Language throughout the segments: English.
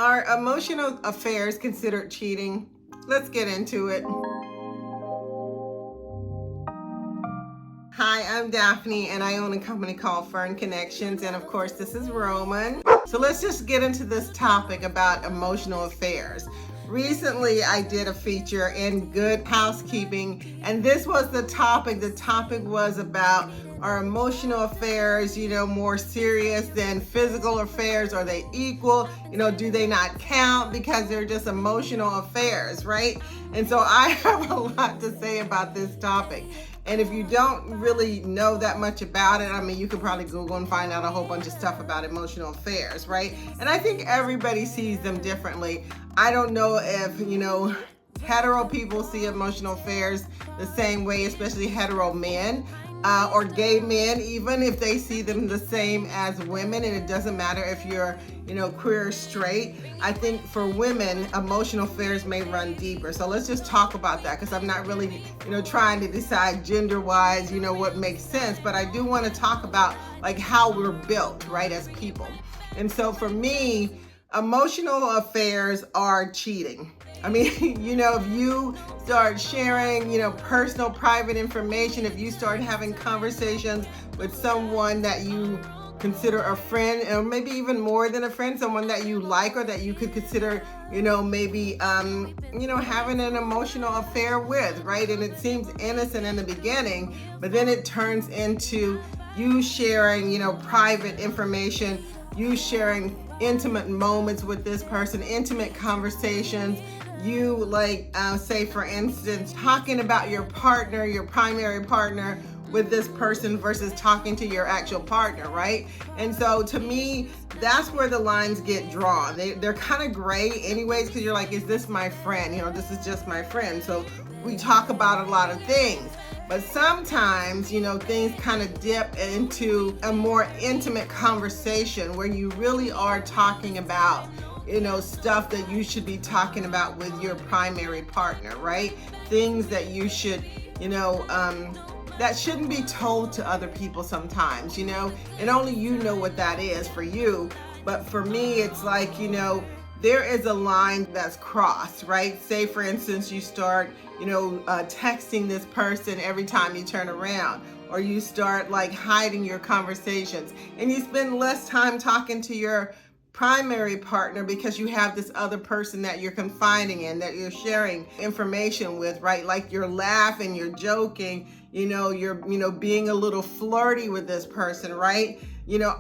Are emotional affairs considered cheating? Let's get into it. Hi, I'm Daphney and I own a company called Fern Connections, and of course this is Roman. So let's just get into this topic about emotional affairs. Recently I did a feature in Good Housekeeping, and this was the topic. The topic was about, are emotional affairs, more serious than physical affairs? Are they equal? Do they not count because they're just emotional affairs, right? And so I have a lot to say about this topic. And if you don't really know that much about it, you could probably Google and find out a whole bunch of stuff about emotional affairs, right? And I think everybody sees them differently. I don't know if, hetero people see emotional affairs the same way, especially hetero men. Or gay men, even if they see them the same as women, and it doesn't matter if you're, queer or straight. I think for women, emotional affairs may run deeper. So let's just talk about that, because I'm not really, trying to decide gender-wise, what makes sense, but I do want to talk about like how we're built, right, as people. And so for me, emotional affairs are cheating. If you start sharing, personal, private information, if you start having conversations with someone that you consider a friend, or maybe even more than a friend, someone that you like or that you could consider, maybe, having an emotional affair with, right? And it seems innocent in the beginning, but then it turns into you sharing, private information, you sharing intimate moments with this person, intimate conversations. You say for instance, talking about your partner, your primary partner with this person versus talking to your actual partner, right? And so to me, that's where the lines get drawn. They're kind of gray anyways, because you're like, is this my friend? This is just my friend. So we talk about a lot of things. But sometimes, things kind of dip into a more intimate conversation where you really are talking about, stuff that you should be talking about with your primary partner, right? Things that you should, that shouldn't be told to other people sometimes, and only you know what that is for you. But for me, it's like, there is a line that's crossed, right? Say for instance, you start, texting this person every time you turn around, or you start hiding your conversations, and you spend less time talking to your primary partner because you have this other person that you're confiding in, that you're sharing information with, right? Like you're laughing, you're joking, you're, being a little flirty with this person, right?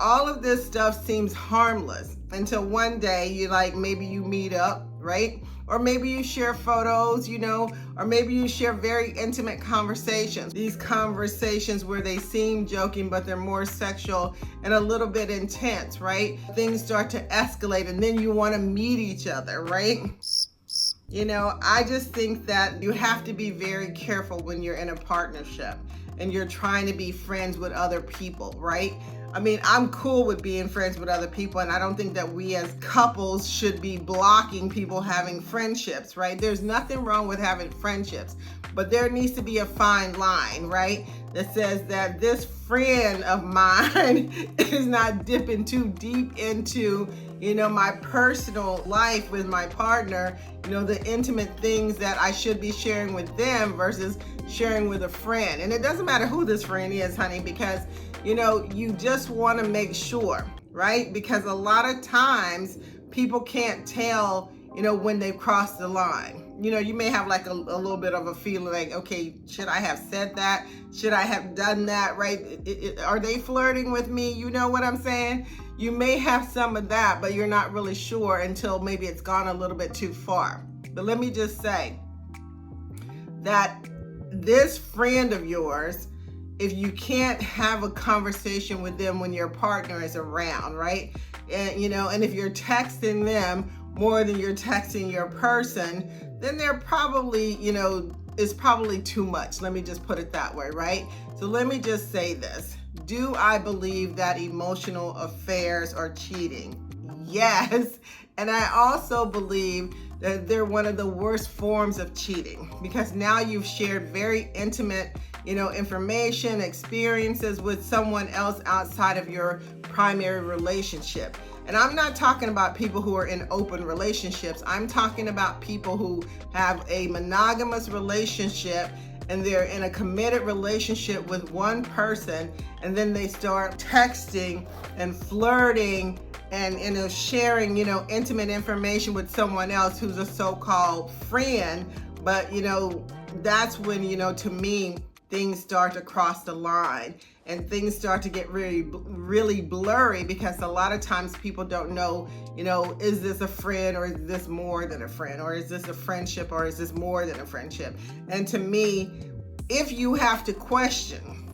All of this stuff seems harmless until one day maybe you meet up, right? Or maybe you share photos, or maybe you share very intimate conversations. These conversations where they seem joking, but they're more sexual and a little bit intense, right? Things start to escalate and then you want to meet each other, right? I just think that you have to be very careful when you're in a partnership and you're trying to be friends with other people, right? I'm cool with being friends with other people, and I don't think that we as couples should be blocking people having friendships, right? There's nothing wrong with having friendships, but there needs to be a fine line, right? That says that this friend of mine is not dipping too deep into, my personal life with my partner, the intimate things that I should be sharing with them versus sharing with a friend. And it doesn't matter who this friend is, honey, because you just want to make sure, right? Because a lot of times people can't tell, when they've crossed the line. You may have a little bit of a feeling like, okay, should I have said that? Should I have done that, right? Are they flirting with me? You know what I'm saying? You may have some of that, but you're not really sure until maybe it's gone a little bit too far. But let me just say that this friend of yours, if you can't have a conversation with them when your partner is around, right? And if you're texting them more than you're texting your person, then they're probably, it's probably too much. Let me just put it that way, right? So let me just say this. Do I believe that emotional affairs are cheating? Yes. And I also believe that they're one of the worst forms of cheating, because now you've shared very intimate information, experiences with someone else outside of your primary relationship. And I'm not talking about people who are in open relationships. I'm talking about people who have a monogamous relationship and they're in a committed relationship with one person, and then they start texting and flirting and sharing intimate information with someone else who's a so-called friend. But that's when to me things start to cross the line and things start to get really blurry, because a lot of times people don't know, is this a friend or is this more than a friend, or is this a friendship or is this more than a friendship? And to me, if you have to question,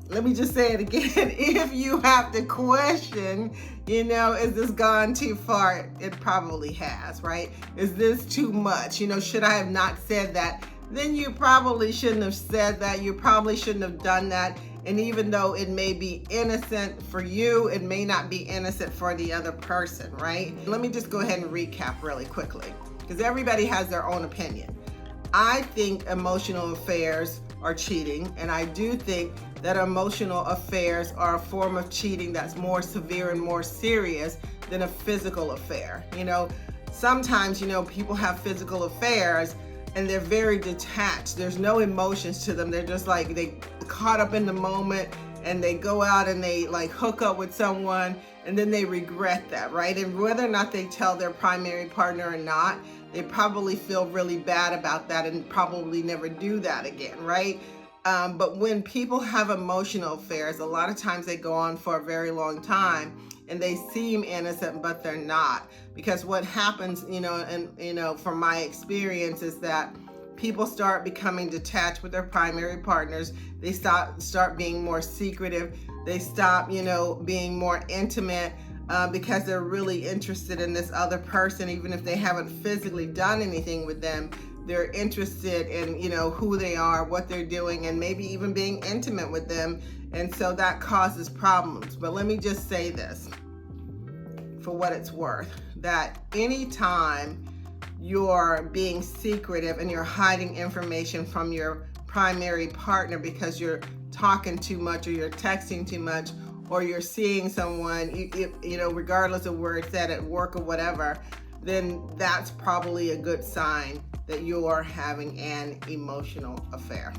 let me just say it again, if you have to question, is this gone too far? It probably has, right? Is this too much? Should I have not said that? Then you probably shouldn't have said that. You probably shouldn't have done that. And even though it may be innocent for you, it may not be innocent for the other person, right? Let me just go ahead and recap really quickly, because everybody has their own opinion. I think emotional affairs are cheating, and I do think that emotional affairs are a form of cheating that's more severe and more serious than a physical affair. Sometimes, people have physical affairs and they're very detached. There's no emotions to them. They're just like, they caught up in the moment, and they go out and they hook up with someone, and then they regret that, right? And whether or not they tell their primary partner or not, they probably feel really bad about that and probably never do that again, right? But when people have emotional affairs, a lot of times they go on for a very long time and they seem innocent, but they're not. Because what happens, from my experience, is that people start becoming detached with their primary partners. They start being more secretive. They stop, being more intimate because they're really interested in this other person, even if they haven't physically done anything with them. They're interested in, who they are, what they're doing, and maybe even being intimate with them. And so that causes problems. But let me just say this, for what it's worth, that anytime you're being secretive and you're hiding information from your primary partner because you're talking too much or you're texting too much or you're seeing someone, regardless of where it's at work or whatever, then that's probably a good sign that you're having an emotional affair.